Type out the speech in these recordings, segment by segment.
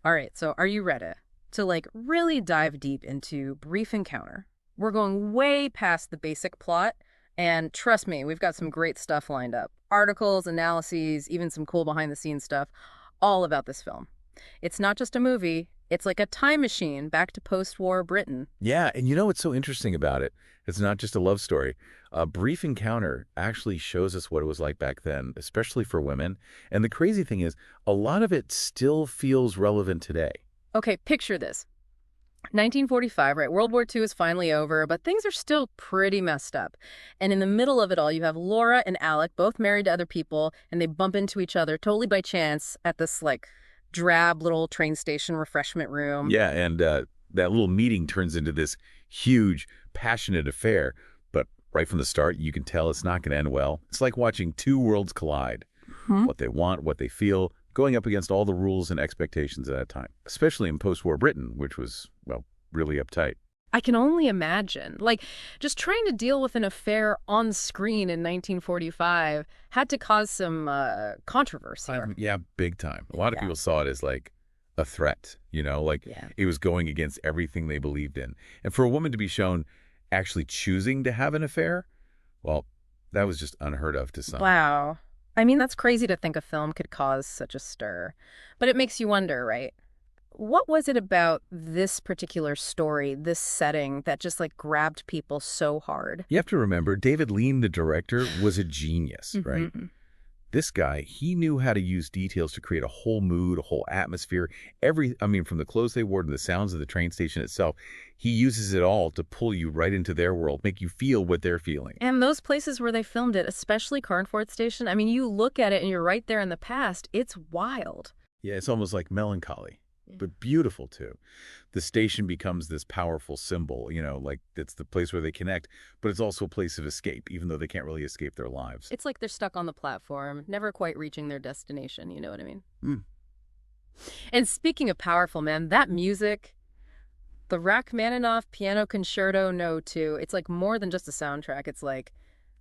All right, so are you ready to really dive deep into Brief Encounter? We're going way past the basic plot, and trust me, we've got some great stuff lined up. Articles, analyses, even some cool behind the scenes stuff, all about this film. It's not just a movie, it's like a time machine back to post-war Britain. Yeah, and you know what's so interesting about it? It's not just a love story. A Brief Encounter actually shows us what it was like back then, especially for women. And the crazy thing is, a lot of it still feels relevant today. Okay, picture this. 1945, right? World War II is finally over, but things are still pretty messed up. And in the middle of it all, you have Laura and Alec, both married to other people, and they bump into each other totally by chance at this, drab little train station refreshment room. Yeah, and that little meeting turns into this huge, passionate affair. But right from the start, you can tell it's not going to end well. It's like watching two worlds collide. What they want, what they feel, going up against all the rules and expectations at that time, especially in post-war Britain, which was, well, really uptight. I can only imagine. Just trying to deal with an affair on screen in 1945 had to cause some controversy. Yeah, big time. A lot of people saw it as like a threat, Yeah. it was going against everything they believed in. And for a woman to be shown actually choosing to have an affair, well, that was just unheard of to some. Wow. I mean, that's crazy to think a film could cause such a stir. But it makes you wonder, right? What was it about this particular story, this setting, that just grabbed people so hard? You have to remember, David Lean, the director, was a genius, right? This guy, he knew how to use details to create a whole mood, a whole atmosphere. From the clothes they wore to the sounds of the train station itself, he uses it all to pull you right into their world, make you feel what they're feeling. And those places where they filmed it, especially Carnforth Station, I mean, you look at it and you're right there in the past. It's wild. Yeah, it's almost like melancholy, but beautiful too. The station becomes this powerful symbol, it's the place where they connect, but it's also a place of escape, even though they can't really escape their lives. It's like they're stuck on the platform, never quite reaching their destination, you know what I mean? And speaking of powerful, man, that music, the Rachmaninoff Piano Concerto No. 2, it's like more than just a soundtrack. It's like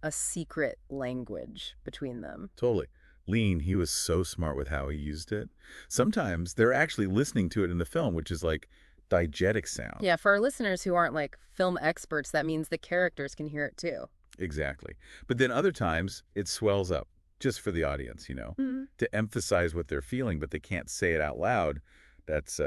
a secret language between them. Totally. Lean, he was so smart with how he used it. Sometimes they're actually listening to it in the film, which is like diegetic sound. Yeah, for our listeners who aren't film experts, that means the characters can hear it too. Exactly. But then other times it swells up just for the audience, to emphasize what they're feeling, but they can't say it out loud. That's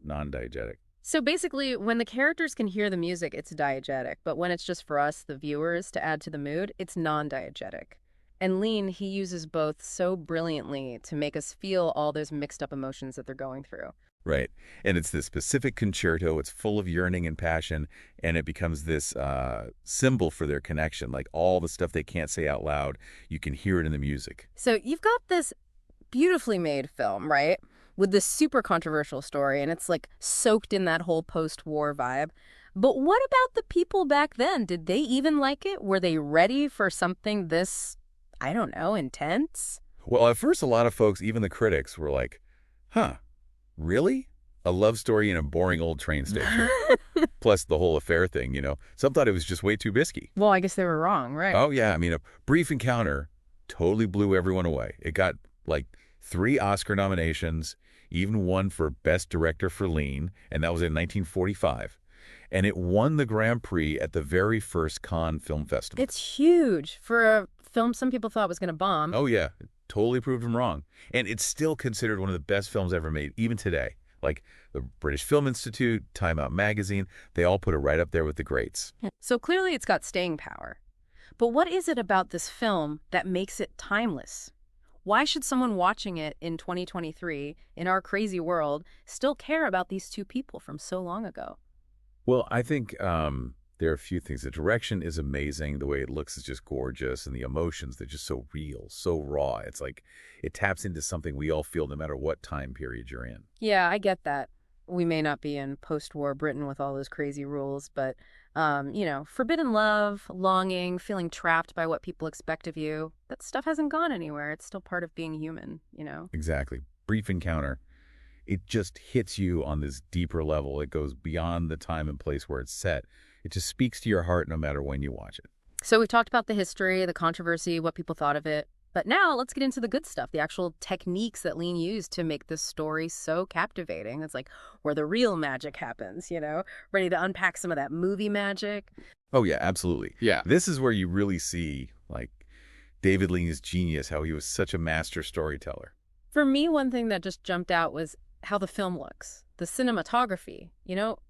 non-diegetic. So basically, when the characters can hear the music, it's diegetic. But when it's just for us, the viewers, to add to the mood, it's non-diegetic. And Lean, he uses both so brilliantly to make us feel all those mixed up emotions that they're going through. Right. And it's this specific concerto. It's full of yearning and passion, and it becomes this symbol for their connection. Like all the stuff they can't say out loud, you can hear it in the music. So you've got this beautifully made film, right? With this super controversial story, and it's soaked in that whole post-war vibe. But what about the people back then? Did they even like it? Were they ready for something this, I don't know, intense? Well, at first, a lot of folks, even the critics, were like, huh, really? A love story in a boring old train station. Plus the whole affair thing, Some thought it was just way too risky. Well, I guess they were wrong, right? Oh, yeah. A Brief Encounter totally blew everyone away. It got, 3 Oscar nominations, even one for Best Director for Lean, and that was in 1945. And it won the Grand Prix at the very first Cannes Film Festival. It's huge for a film some people thought was going to bomb. Oh, yeah. It totally proved them wrong. And it's still considered one of the best films ever made, even today. The British Film Institute, Time Out Magazine, they all put it right up there with the greats. So clearly it's got staying power. But what is it about this film that makes it timeless? Why should someone watching it in 2023, in our crazy world, still care about these two people from so long ago? Well, I think there are a few things. The direction is amazing. The way it looks is just gorgeous. And the emotions, they're just so real, so raw. It's like it taps into something we all feel no matter what time period you're in. Yeah, I get that. We may not be in post-war Britain with all those crazy rules, but, forbidden love, longing, feeling trapped by what people expect of you, that stuff hasn't gone anywhere. It's still part of being human, Exactly. Brief Encounter. It just hits you on this deeper level. It goes beyond the time and place where it's set. It just speaks to your heart no matter when you watch it. So we've talked about the history, the controversy, what people thought of it. But now let's get into the good stuff, the actual techniques that Lean used to make this story so captivating. It's like where the real magic happens, ready to unpack some of that movie magic. Oh, yeah, absolutely. Yeah. This is where you really see, like, David Lean's genius, how he was such a master storyteller. For me, one thing that just jumped out was how the film looks, the cinematography.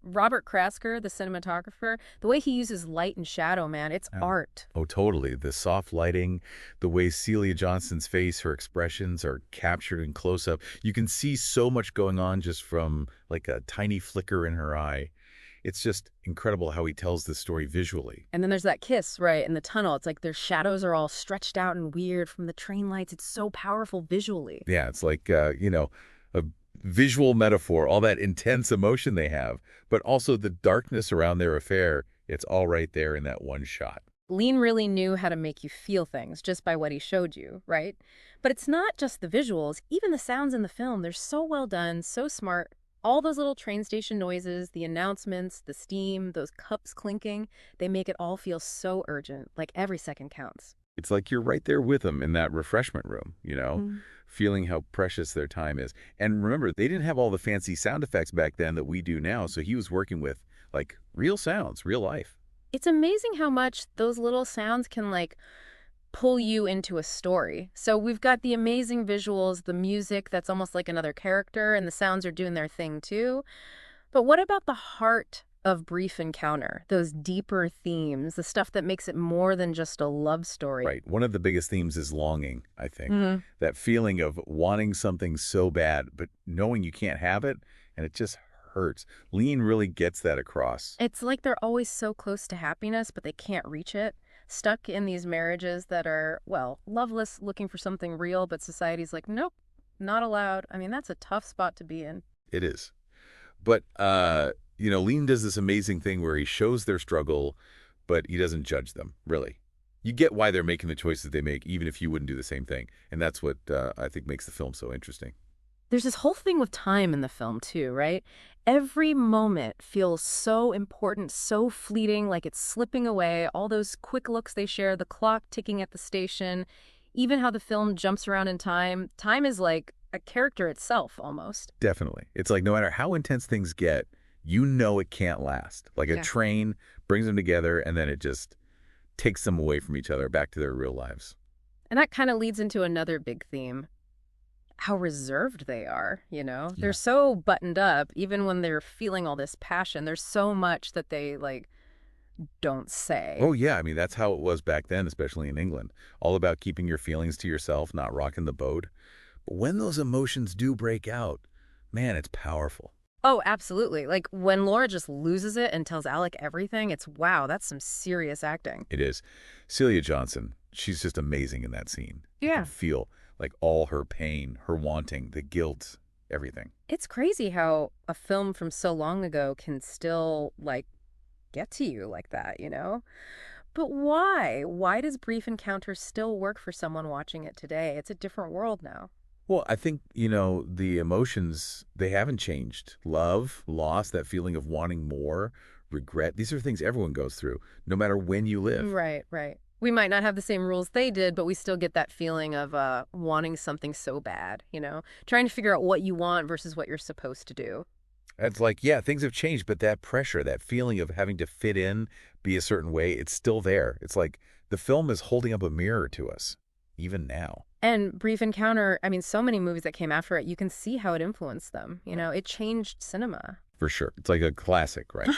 Robert Krasker, the cinematographer, the way he uses light and shadow, man, it's art. Oh, totally. The soft lighting, the way Celia Johnson's face, her expressions are captured in close-up. You can see so much going on just from, like, a tiny flicker in her eye. It's just incredible how he tells this story visually. And then there's that kiss, right, in the tunnel. It's like their shadows are all stretched out and weird from the train lights. It's so powerful visually. Yeah, it's like, a visual metaphor, all that intense emotion they have, but also the darkness around their affair. It's all right there in that one shot. Lean really knew how to make you feel things just by what he showed you, right? But it's not just the visuals. Even the sounds in the film, they're so well done, so smart. All those little train station noises, the announcements, the steam, those cups clinking, they make it all feel so urgent, like every second counts. It's like you're right there with them in that refreshment room, feeling how precious their time is. And remember, they didn't have all the fancy sound effects back then that we do now, so he was working with, like, real sounds, real life. It's amazing how much those little sounds can, like, pull you into a story. So we've got the amazing visuals, the music that's almost like another character, and the sounds are doing their thing too. But what about the heart of Brief Encounter, those deeper themes, the stuff that makes it more than just a love story? Right. One of the biggest themes is longing, I think. That feeling of wanting something so bad, but knowing you can't have it, and it just hurts. Lean really gets that across. It's like they're always so close to happiness, but they can't reach it. Stuck in these marriages that are, well, loveless, looking for something real, but society's like, nope, not allowed. I mean, that's a tough spot to be in. It is. But, Lean does this amazing thing where he shows their struggle, but he doesn't judge them, really. You get why they're making the choices they make, even if you wouldn't do the same thing. And that's what I think makes the film so interesting. There's this whole thing with time in the film, too, right? Every moment feels so important, so fleeting, like it's slipping away. All those quick looks they share, the clock ticking at the station, even how the film jumps around in time. Time is like a character itself, almost. Definitely. It's like no matter how intense things get, it can't last. Like a train brings them together, and then it just takes them away from each other, back to their real lives. And that kind of leads into another big theme. How reserved they are, They're so buttoned up, even when they're feeling all this passion. There's so much that they, don't say. Oh, yeah. I mean, that's how it was back then, especially in England. All about keeping your feelings to yourself, not rocking the boat. But when those emotions do break out, man, it's powerful. Oh, absolutely. Like when Laura just loses it and tells Alec everything, it's wow, that's some serious acting. It is. Celia Johnson, she's just amazing in that scene. Yeah. You can feel like all her pain, her wanting, the guilt, everything. It's crazy how a film from so long ago can still, get to you like that, But why? Why does Brief Encounter still work for someone watching it today? It's a different world now. Well, I think, the emotions, they haven't changed. Love, loss, that feeling of wanting more, regret. These are things everyone goes through, no matter when you live. Right, right. We might not have the same rules they did, but we still get that feeling of wanting something so bad, Trying to figure out what you want versus what you're supposed to do. It's like, yeah, things have changed, but that pressure, that feeling of having to fit in, be a certain way, it's still there. It's like the film is holding up a mirror to us, even now. And Brief Encounter, I mean, so many movies that came after it, you can see how it influenced them. It changed cinema. For sure. It's like a classic, right?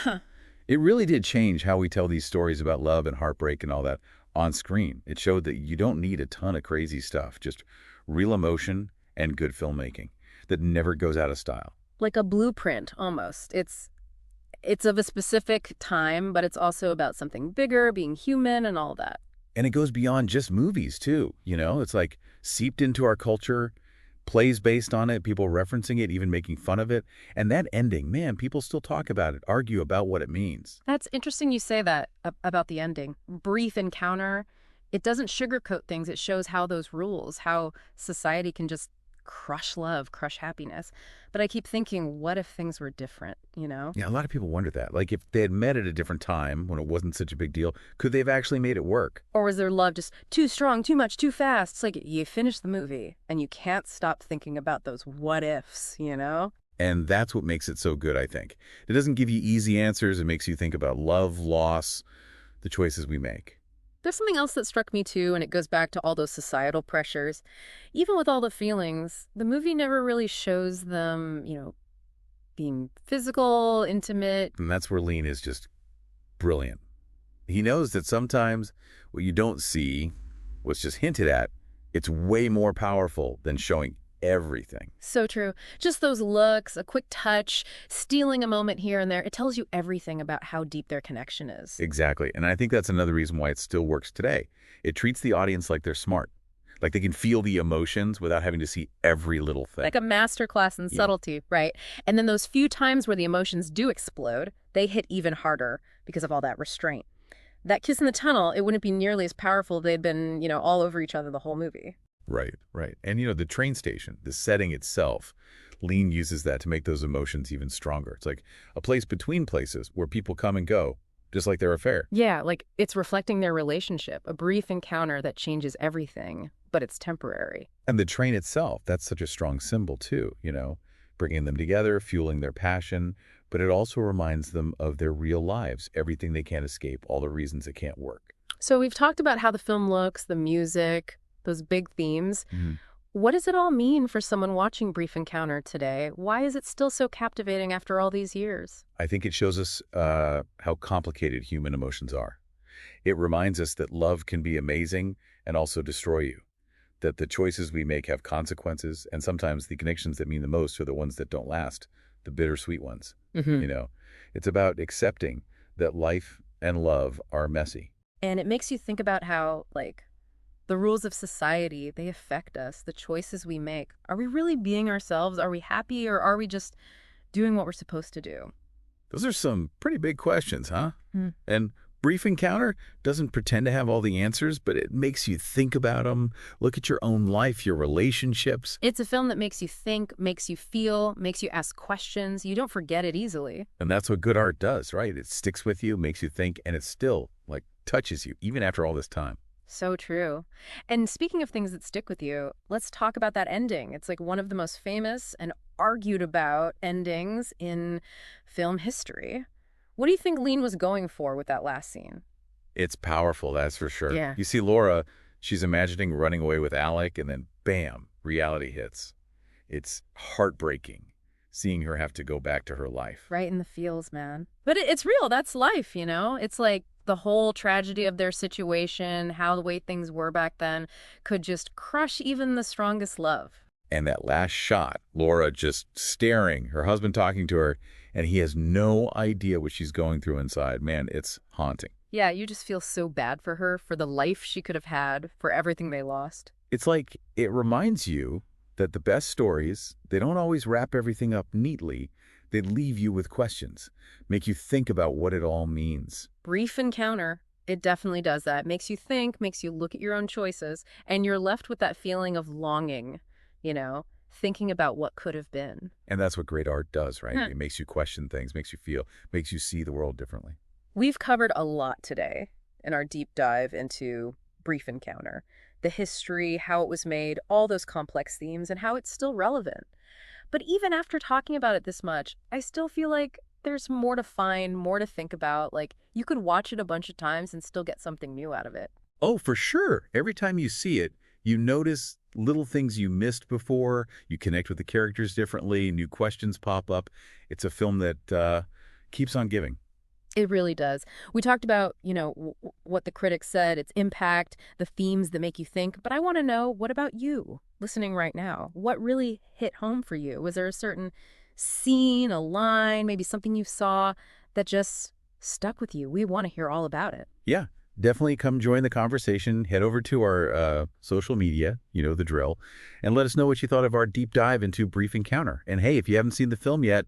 It really did change how we tell these stories about love and heartbreak and all that on screen. It showed that you don't need a ton of crazy stuff, just real emotion and good filmmaking that never goes out of style. Like a blueprint, almost. It's of a specific time, but it's also about something bigger, being human and all that. And it goes beyond just movies, too. It's like seeped into our culture, plays based on it, people referencing it, even making fun of it. And that ending, man, people still talk about it, argue about what it means. That's interesting you say that about the ending. Brief Encounter, it doesn't sugarcoat things. It shows how those rules, how society can just crush love, crush happiness. But I keep thinking, what if things were different, you know? Yeah, a lot of people wonder that. Like, if they had met at a different time when it wasn't such a big deal, could they have actually made it work? Or was their love just too strong, too much, too fast? It's like you finish the movie and you can't stop thinking about those what ifs, you know? And that's what makes it so good, I think. It doesn't give you easy answers. It makes you think about love, loss, the choices we make. There's something else that struck me too, and it goes back to all those societal pressures. Even with all the feelings, the movie never really shows them, being physical, intimate. And that's where Lean is just brilliant. He knows that sometimes what you don't see, what's just hinted at, it's way more powerful than showing everything. So true. Just those looks, a quick touch, stealing a moment here and there, it tells you everything about how deep their connection is. Exactly. And I think that's another reason why it still works today. It treats the audience like they're smart. Like they can feel the emotions without having to see every little thing. Like a masterclass in subtlety, right? And then those few times where the emotions do explode, they hit even harder because of all that restraint. That kiss in the tunnel, it wouldn't be nearly as powerful if they'd been, all over each other the whole movie. Right, right. And, the train station, the setting itself, Lean uses that to make those emotions even stronger. It's like a place between places where people come and go, just like their affair. Yeah, like it's reflecting their relationship, a brief encounter that changes everything, but it's temporary. And the train itself, that's such a strong symbol too, bringing them together, fueling their passion, but it also reminds them of their real lives, everything they can't escape, all the reasons it can't work. So we've talked about how the film looks, the music, those big themes. What does it all mean for someone watching Brief Encounter today? Why is it still so captivating after all these years? I think it shows us how complicated human emotions are. It reminds us that love can be amazing and also destroy you, that the choices we make have consequences, and sometimes the connections that mean the most are the ones that don't last, the bittersweet ones. It's about accepting that life and love are messy. And it makes you think about how, the rules of society, they affect us, the choices we make. Are we really being ourselves? Are we happy, or are we just doing what we're supposed to do? Those are some pretty big questions, huh? And Brief Encounter doesn't pretend to have all the answers, but it makes you think about them, look at your own life, your relationships. It's a film that makes you think, makes you feel, makes you ask questions. You don't forget it easily. And that's what good art does, right? It sticks with you, makes you think, and it still, touches you, even after all this time. So true. And speaking of things that stick with you, let's talk about that ending. It's one of the most famous and argued about endings in film history. What do you think Lean was going for with that last scene? It's powerful, that's for sure. Yeah. You see Laura, she's imagining running away with Alec, and then bam, reality hits. It's heartbreaking seeing her have to go back to her life. Right in the feels, man. But it's real. That's life, It's the whole tragedy of their situation, how the way things were back then, could just crush even the strongest love. And that last shot, Laura just staring, her husband talking to her, and he has no idea what she's going through inside. Man, it's haunting. Yeah, you just feel so bad for her, for the life she could have had, for everything they lost. It's like it reminds you that the best stories, they don't always wrap everything up neatly. They leave you with questions, make you think about what it all means. Brief Encounter, it definitely does that. It makes you think, makes you look at your own choices, and you're left with that feeling of longing, thinking about what could have been. And that's what great art does, right? It makes you question things, makes you feel, makes you see the world differently. We've covered a lot today in our deep dive into Brief Encounter. The history, how it was made, all those complex themes, and how it's still relevant. But even after talking about it this much, I still feel like there's more to find, more to think about. You could watch it a bunch of times and still get something new out of it. Oh, for sure. Every time you see it, you notice little things you missed before. You connect with the characters differently. New questions pop up. It's a film that keeps on giving. It really does. We talked about, what the critics said, its impact, the themes that make you think. But I want to know, what about you listening right now? What really hit home for you? Was there a certain scene, a line, maybe something you saw that just stuck with you? We want to hear all about it. Yeah, definitely come join the conversation. Head over to our social media, the drill, and let us know what you thought of our deep dive into Brief Encounter. And hey, if you haven't seen the film yet,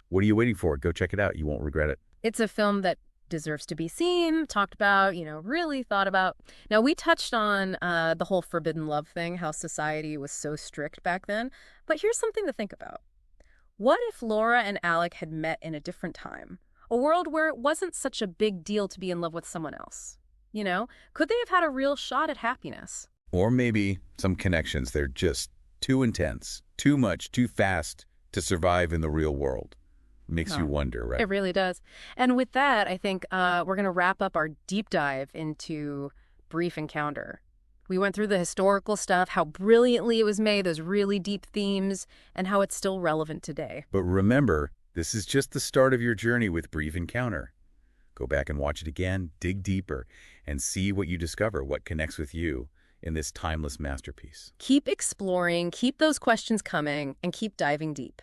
what are you waiting for? Go check it out. You won't regret it. It's a film that deserves to be seen, talked about, really thought about. Now, we touched on the whole forbidden love thing, how society was so strict back then. But here's something to think about. What if Laura and Alec had met in a different time? A world where it wasn't such a big deal to be in love with someone else? Could they have had a real shot at happiness? Or maybe some connections, they're just too intense, too much, too fast to survive in the real world. Makes you wonder, right? It really does. And with that, I think we're going to wrap up our deep dive into Brief Encounter. We went through the historical stuff, how brilliantly it was made, those really deep themes, and how it's still relevant today. But remember, this is just the start of your journey with Brief Encounter. Go back and watch it again, dig deeper, and see what you discover, what connects with you in this timeless masterpiece. Keep exploring, keep those questions coming, and keep diving deep.